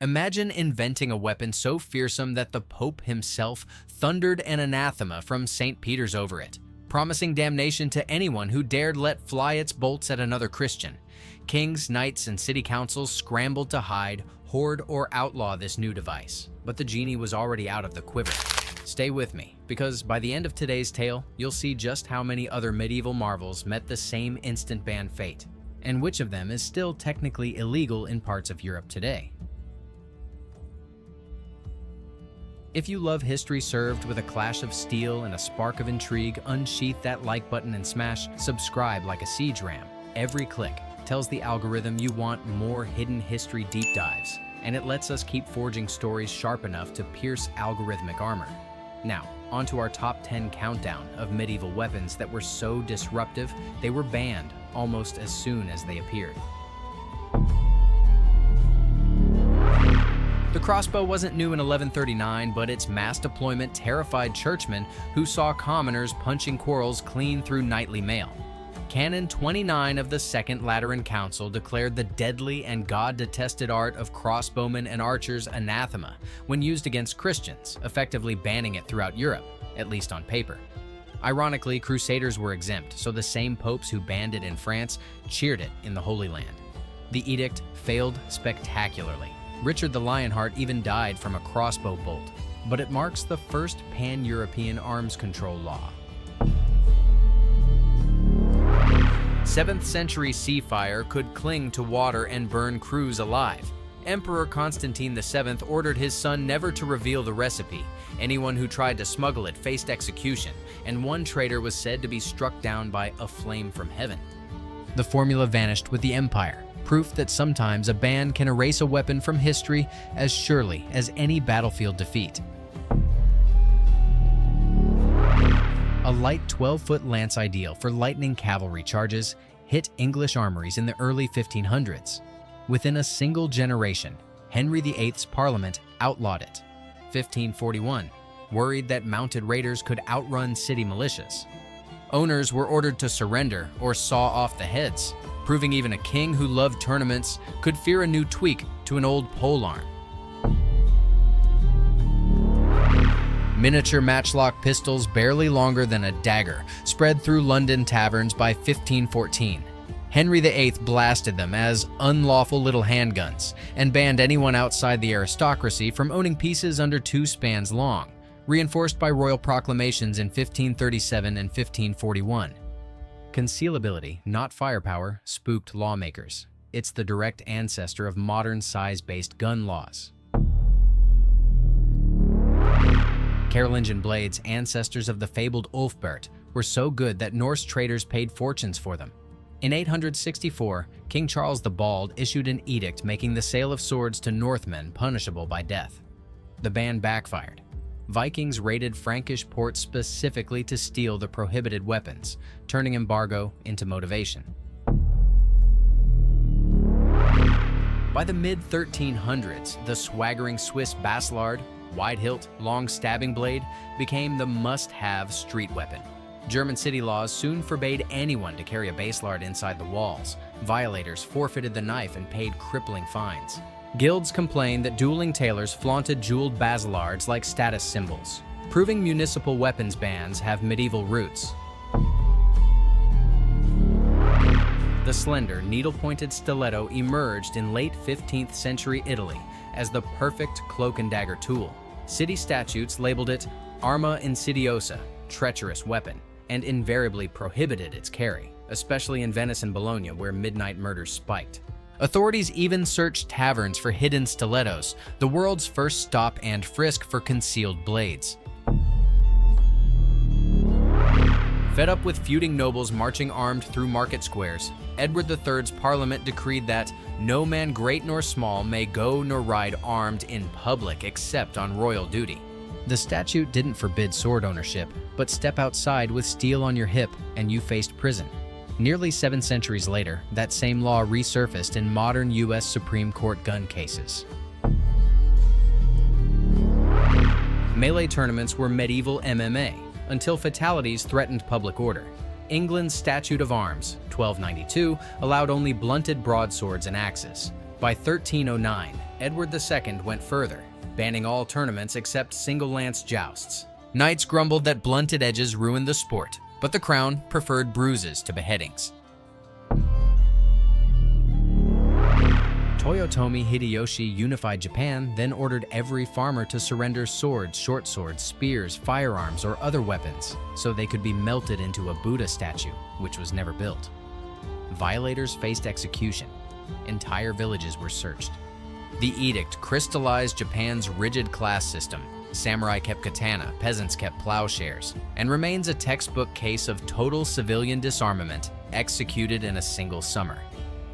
Imagine inventing a weapon so fearsome that the Pope himself thundered an anathema from St. Peter's over it, promising damnation to anyone who dared let fly its bolts at another Christian. Kings, knights, and city councils scrambled to hide, hoard, or outlaw this new device, but the genie was already out of the quiver. Stay with me, because by the end of today's tale, you'll see just how many other medieval marvels met the same instant ban fate, and which of them is still technically illegal in parts of Europe today. If you love history served with a clash of steel and a spark of intrigue, unsheath that like button and smash subscribe like a siege ram. Every click tells the algorithm you want more hidden history deep dives, and it lets us keep forging stories sharp enough to pierce algorithmic armor. Now, onto our top 10 countdown of medieval weapons that were so disruptive, they were banned almost as soon as they appeared. The crossbow wasn't new in 1139, but its mass deployment terrified churchmen who saw commoners punching quarrels clean through nightly mail. Canon 29 of the Second Lateran Council declared the deadly and God-detested art of crossbowmen and archers anathema when used against Christians, effectively banning it throughout Europe, at least on paper. Ironically, crusaders were exempt, so the same popes who banned it in France cheered it in the Holy Land. The edict failed spectacularly. Richard the Lionheart even died from a crossbow bolt, but it marks the first pan-European arms control law. 7th century sea fire could cling to water and burn crews alive. Emperor Constantine VII ordered his son never to reveal the recipe. Anyone who tried to smuggle it faced execution, and one traitor was said to be struck down by a flame from heaven. The formula vanished with the empire, proof that sometimes a ban can erase a weapon from history as surely as any battlefield defeat. A light 12-foot lance ideal for lightning cavalry charges hit English armories in the early 1500s. Within a single generation, Henry VIII's Parliament outlawed it. 1541, worried that mounted raiders could outrun city militias. Owners were ordered to surrender or saw off the heads, proving even a king who loved tournaments could fear a new tweak to an old polearm. Miniature matchlock pistols barely longer than a dagger spread through London taverns by 1514. Henry VIII blasted them as unlawful little handguns and banned anyone outside the aristocracy from owning pieces under 2 spans long, reinforced by royal proclamations in 1537 and 1541. Concealability, not firepower, spooked lawmakers. It's the direct ancestor of modern size-based gun laws. Carolingian blades, ancestors of the fabled Ulfbert, were so good that Norse traders paid fortunes for them. In 864, King Charles the Bald issued an edict making the sale of swords to Northmen punishable by death. The ban backfired. Vikings raided Frankish ports specifically to steal the prohibited weapons, turning embargo into motivation. By the mid-1300s, the swaggering Swiss Baslard, wide hilt, long stabbing blade, became the must-have street weapon. German city laws soon forbade anyone to carry a baslard inside the walls. Violators forfeited the knife and paid crippling fines. Guilds complained that dueling tailors flaunted jeweled basillards like status symbols, proving municipal weapons bans have medieval roots. The slender, needle-pointed stiletto emerged in late 15th century Italy as the perfect cloak and dagger tool. City statutes labeled it arma insidiosa, treacherous weapon, and invariably prohibited its carry, especially in Venice and Bologna, where midnight murders spiked. Authorities even searched taverns for hidden stilettos, the world's first stop and frisk for concealed blades. Fed up with feuding nobles marching armed through market squares, Edward III's Parliament decreed that no man great nor small may go nor ride armed in public except on royal duty. The statute didn't forbid sword ownership, but step outside with steel on your hip and you faced prison. Nearly 7 centuries later, that same law resurfaced in modern U.S. Supreme Court gun cases. Melee tournaments were medieval MMA until fatalities threatened public order. England's Statute of Arms, 1292, allowed only blunted broadswords and axes. By 1309, Edward II went further, banning all tournaments except single-lance jousts. Knights grumbled that blunted edges ruined the sport, but the crown preferred bruises to beheadings. Toyotomi Hideyoshi unified Japan, then ordered every farmer to surrender swords, short swords, spears, firearms, or other weapons so they could be melted into a Buddha statue, which was never built. Violators faced execution. Entire villages were searched. The edict crystallized Japan's rigid class system. Samurai kept katana, peasants kept plowshares, and remains a textbook case of total civilian disarmament executed in a single summer.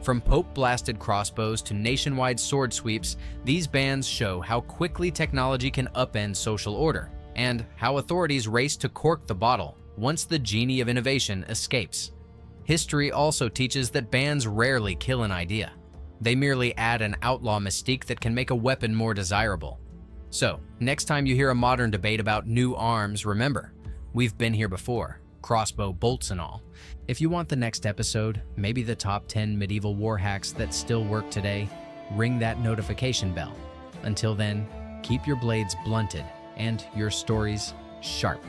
From Pope-blasted crossbows to nationwide sword sweeps, these bans show how quickly technology can upend social order, and how authorities race to cork the bottle once the genie of innovation escapes. History also teaches that bans rarely kill an idea. They merely add an outlaw mystique that can make a weapon more desirable. So, next time you hear a modern debate about new arms, remember, we've been here before, crossbow bolts and all. If you want the next episode, maybe the top 10 medieval war hacks that still work today, ring that notification bell. Until then, keep your blades blunted and your stories sharp.